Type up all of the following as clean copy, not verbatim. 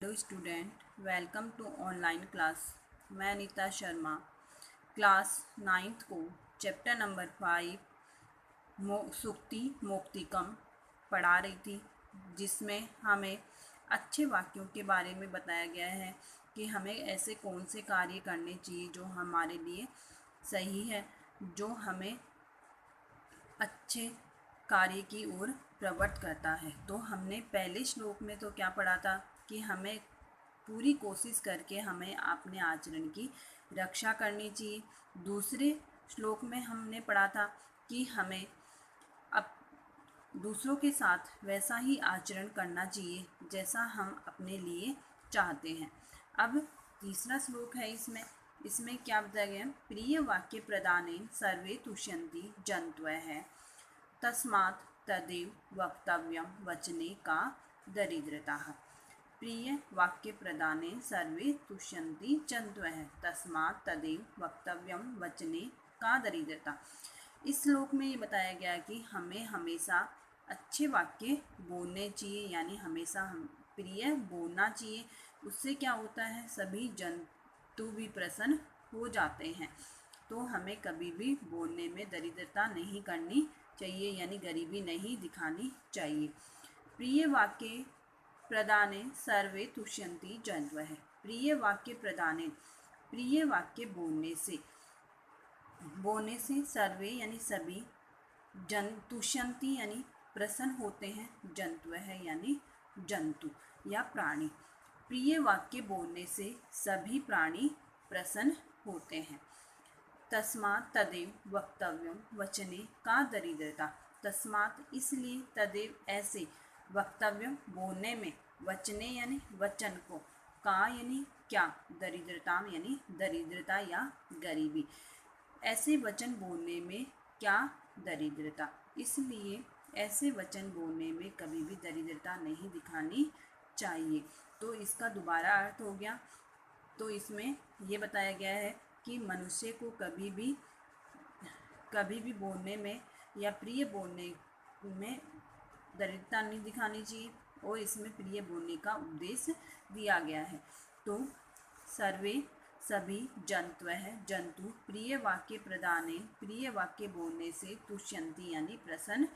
Hello student, welcome to online class. मैं Anita Sharma class ninth को chapter number 5 Sukti मोक्तिकम पढ़ा रही थी, जिसमें हमें अच्छे वाक्यों के बारे में बताया गया है कि हमें ऐसे कौन से कार्य करने चाहिए जो हमारे लिए सही है, जो हमें अच्छे कार्य की ओर प्रवृत्त करता है। तो हमने पहले श्लोक में तो क्या पढ़ा था कि हमें पूरी कोशिश करके हमें अपने आचरण की रक्षा करनी चाहिए। दूसरे श्लोक में हमने पढ़ा था कि हमें अब दूसरों के साथ वैसा ही आचरण करना चाहिए जैसा हम अपने लिए चाहते हैं। अब तीसरा श्लोक है, इसमें क्या बताया गया? प्रिय वाक्य प्रदानेन सर्वे तुष्यन्ति जन्तवः तस्मात् तदेव वक्तव्यम वचने का दरिद्रताः। प्रिय वाक्य प्रदाने सर्वे तुष्यन्ति जन्तवः तस्मात् तदेव वक्तव्यम वचने का दरिद्रता। इस श्लोक में ये बताया गया कि हमें हमेशा अच्छे वाक्य बोलने चाहिए, यानी हमेशा हम प्रिय बोलना चाहिए। उससे क्या होता है, सभी जंतु भी प्रसन्न हो जाते हैं। तो हमें कभी भी बोलने में दरिद्रता नहीं करनी चाहिए, यानी गरीबी नहीं दिखानी चाहिए। प्रिय वाक्य प्रदाने सर्वे तुष्यन्ति जन्तवः। प्रिय वाक्य प्रदाने, प्रिय वाक्य बोलने से सर्वे यानी सभी, तुष्यन्ति यानी प्रसन्न होते हैं, जन्तवः यानी जंतु या प्राणी। प्रिय वाक्य बोलने से सभी प्राणी प्रसन्न होते हैं। तस्मात् तदेव वक्तव्यम वचने का दरिद्रता। तस्मात् इसलिए, तदेव ऐसे, वक्तव्यम बोलने में, वचने यानी वचन को, का यानी क्या, दरिद्रता यानी दरिद्रता या गरीबी। ऐसे वचन बोलने में क्या, दरिद्रता। इसलिए ऐसे वचन बोलने में कभी भी दरिद्रता नहीं दिखानी चाहिए। तो इसका दोबारा अर्थ हो गया। तो इसमें ये बताया गया है कि मनुष्य को कभी भी बोलने में या प्रिय बोलने में दरिद्रता नहीं दिखानी चाहिए, और इसमें प्रिय बोलने का उपदेश दिया गया है। तो सर्वे सभी, जन्तवः जंतु, प्रिय वाक्य प्रदाने, प्रिय वाक्य बोलने से, तुष्यन्ति यानी प्रसन्न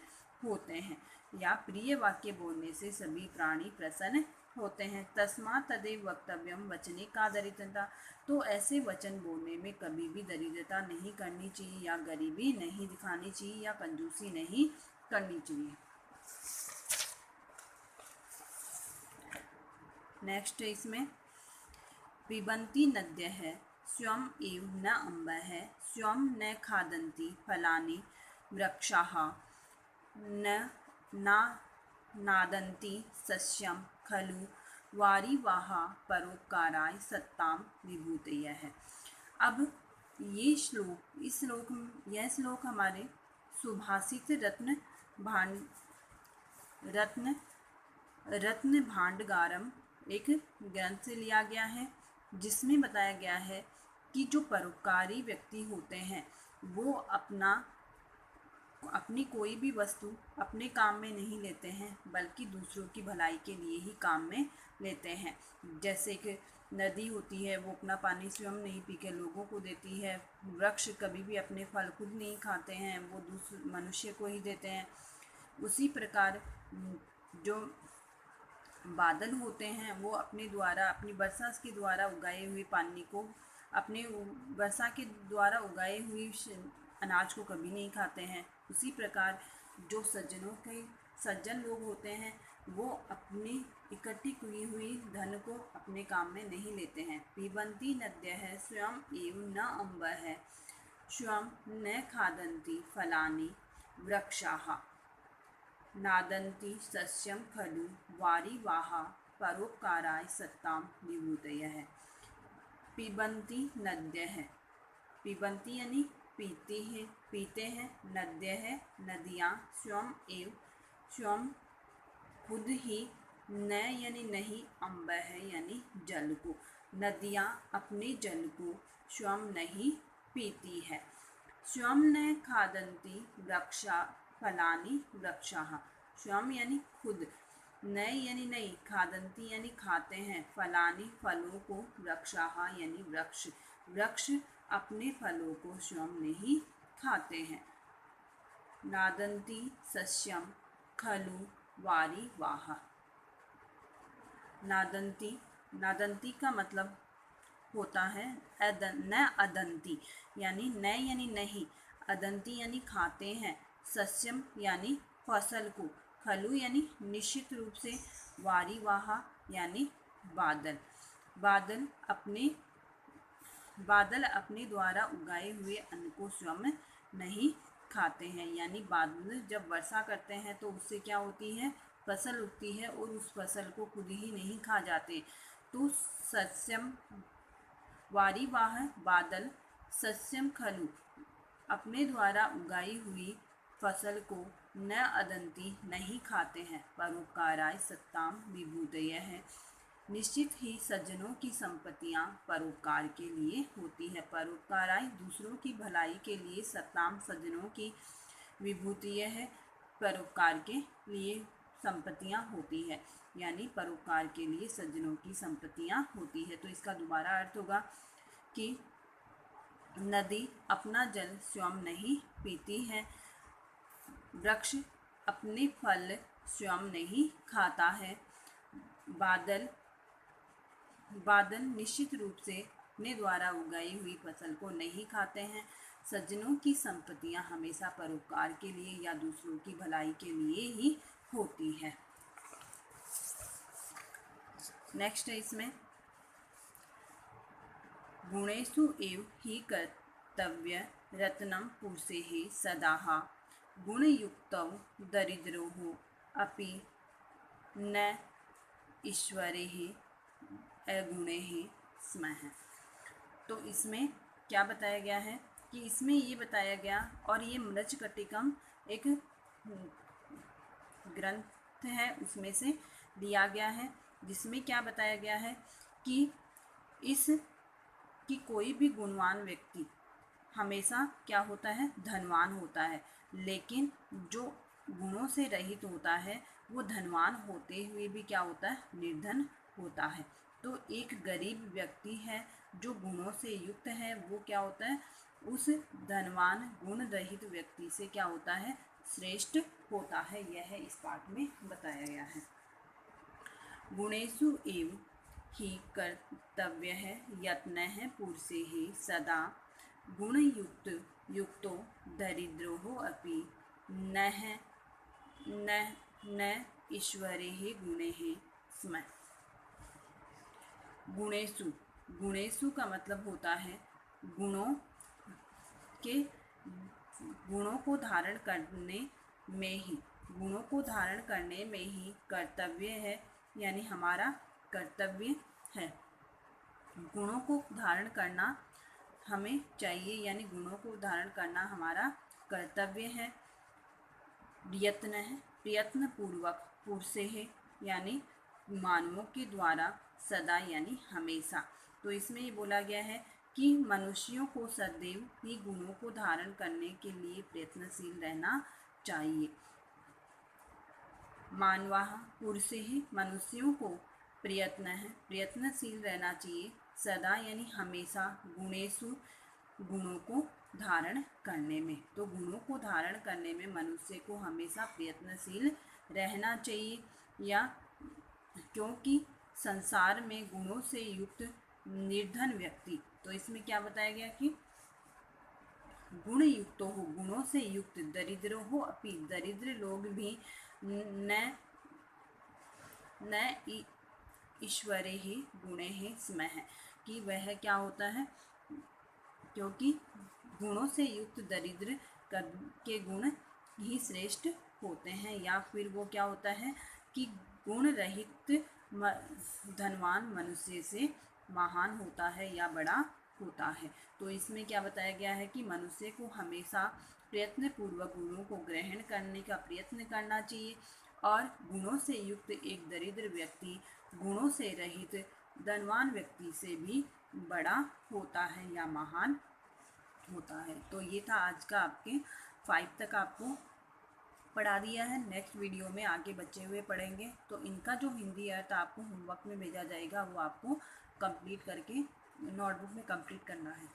होते हैं, या प्रिय वाक्य बोलने से सभी प्राणी प्रसन्न होते हैं। तस्मात् तदेव वक्तव्यम वचने का दरिद्रता। तो ऐसे वचन बोलने में कभी भी दरिद्रता नहीं करनी चाहिए, या गरीबी नहीं दिखानी चाहिए, या कंजूसी नहीं करनी चाहिए। नेक्स्ट इसमें पिबन्ति नद्यः स्वयं एव न अम्बः स्वयं न खादन्ति फलानि वृक्षाः न नादन्ति सस्यं खलु वारिवाः परोपकाराय सत्तां विभूतयः। अब यह श्लोक हमारे सुभाषित रत्न भांडागारम एक ग्रंथ से लिया गया है, जिसमें बताया गया है कि जो परोपकारी व्यक्ति होते हैं वो अपनी कोई भी वस्तु अपने काम में नहीं लेते हैं, बल्कि दूसरों की भलाई के लिए ही काम में लेते हैं। जैसे कि नदी होती है, वो अपना पानी स्वयं नहीं पी के लोगों को देती है। वृक्ष कभी भी अपने फल खुद नहीं खाते हैं, वो दूसरे मनुष्य को ही देते हैं। उसी प्रकार जो बादल होते हैं वो अपनी वर्षा के द्वारा उगाए हुए पानी को, अपने वर्षा के द्वारा उगाए हुए अनाज को कभी नहीं खाते हैं। उसी प्रकार जो सज्जन लोग होते हैं वो अपनी इकट्ठी की हुई धन को अपने काम में नहीं लेते हैं। पिबन्ति नद्यः स्वयं एव न अम्बः स्वयं न खादन्ति फलानि वृक्षाः नादन्ति सस्यं खलु वारिवाः परोपकाराय सत्तां विभूतयः। पिबन्ति नद्यः, पिबन्ति यानी पीते हैं, नद्यः नदियाँ, स्वयं एव स्वयं खुद ही, न यानी नहीं, अम्बः यानी जल को, नदियाँ अपने जल को स्वयं नहीं पीती है। स्वयं न खादन्ति वृक्षा फलानि वृक्षाः, स्वयं यानी खुद, नए यानी नहीं, खादंती यानी खाते हैं, फलानी फलों को, वृक्षाः यानी वृक्ष, वृक्ष अपने फलों को स्वयं नहीं खाते हैं। नादंती सस्यम खलु वारिवाह। नादंती, नादंती का मतलब होता है न अदंती यानी न यानी नहीं, अदंती यानी खाते हैं, सस्यम यानी फसल को, खलु यानी निश्चित रूप से, वारिवाहा यानी बादल, बादल अपने द्वारा उगाए हुए अन्न को स्वयं नहीं खाते हैं। यानी बादल जब वर्षा करते हैं तो उससे क्या होती है, फसल उगती है और उस फसल को खुद ही नहीं खा जाते। तो सस्यम वारिवाह बादल, सस्यम खलु अपने द्वारा उगाई हुई फसल को, न अदंती नहीं खाते हैं, परोपकाराय सत्ताम विभूतयः निश्चित ही सज्जनों की संपत्तियां परोपकार के लिए होती है। परोपकाराय दूसरों की भलाई के लिए, सत्ताम सज्जनों की, विभूतयः परोपकार के लिए संपत्तियां होती है, यानी परोपकार के लिए सज्जनों की संपत्तियां होती है। तो इसका दोबारा अर्थ होगा कि नदी अपना जल स्वयं नहीं पीती है, वृक्ष अपने फल स्वयं नहीं खाता है, बादल निश्चित रूप से अपने द्वारा उगाई हुई फसल को नहीं खाते हैं, सज्जनों की संपत्तियां हमेशा परोपकार के लिए या दूसरों की भलाई के लिए ही होती है। नेक्स्ट है इसमें गुणेषु एव हि कर्तव्य रत्नं पुरुषेः सदाः गुणयुक्तौ दरिद्रोः अपि न ईश्वरेः अगुणैः स्मः। तो इसमें क्या बताया गया है कि इसमें ये बताया गया, और ये मृच्छकटिकम एक ग्रंथ है उसमें से दिया गया है, जिसमें क्या बताया गया है कि कोई भी गुणवान व्यक्ति हमेशा क्या होता है, धनवान होता है, लेकिन जो गुणों से रहित होता है वो धनवान होते हुए भी क्या होता है, निर्धन होता है। तो एक गरीब व्यक्ति है जो गुणों से युक्त है, वो क्या होता है, उस धनवान गुण रहित व्यक्ति से क्या होता है, श्रेष्ठ होता है। यह इस पाठ में बताया गया है। गुणेषु एव हि कर्तव्यः यत्नः पुरुषैः सदा गुणयुक्तो दरिद्रो अपि न ईश्वरेः गुणैः स्मः। गुणेषु का मतलब होता है गुणों को धारण करने में ही कर्तव्य है, यानी हमारा कर्तव्य है। गुणों को धारण करना हमें चाहिए, यानी गुणों को धारण करना हमारा कर्तव्य है। प्रयत्न पूर्वक पुरुषेः यानी मानवों के द्वारा, सदा यानी हमेशा। तो इसमें ये बोला गया है कि मनुष्यों को सदैव ही गुणों को धारण करने के लिए प्रयत्नशील रहना चाहिए। मानवाः पुरुषैः मनुष्यों को प्रयत्नशील रहना चाहिए, सदा यानी हमेशा, गुणेषु गुणों को धारण करने में। तो गुणों को धारण करने में मनुष्य को हमेशा प्रयत्नशील रहना चाहिए, या क्योंकि संसार में गुणों से युक्त निर्धन व्यक्ति, तो इसमें क्या बताया गया कि गुण युक्त हो, गुणों से युक्त, दरिद्र हो अपि दरिद्र लोग भी न ईश्वरेः गुणैः स्मः, कि वह क्या होता है, क्योंकि गुणों से युक्त दरिद्र के गुण ही श्रेष्ठ होते हैं, या फिर वो क्या होता है कि गुण रहित धनवान मनुष्य से महान होता है या बड़ा होता है। तो इसमें क्या बताया गया है कि मनुष्य को हमेशा प्रयत्न पूर्वक गुणों को ग्रहण करने का प्रयत्न करना चाहिए, और गुणों से युक्त एक दरिद्र व्यक्ति गुणों से रहित धनवान व्यक्ति से भी बड़ा होता है या महान होता है। तो ये था आज का आपके 5 तक आपको पढ़ा दिया है। नेक्स्ट वीडियो में आगे बचे हुए पढ़ेंगे। तो इनका जो हिंदी अर्थ आपको होमवर्क में भेजा जाएगा वो आपको कंप्लीट करके नोटबुक में कंप्लीट करना है।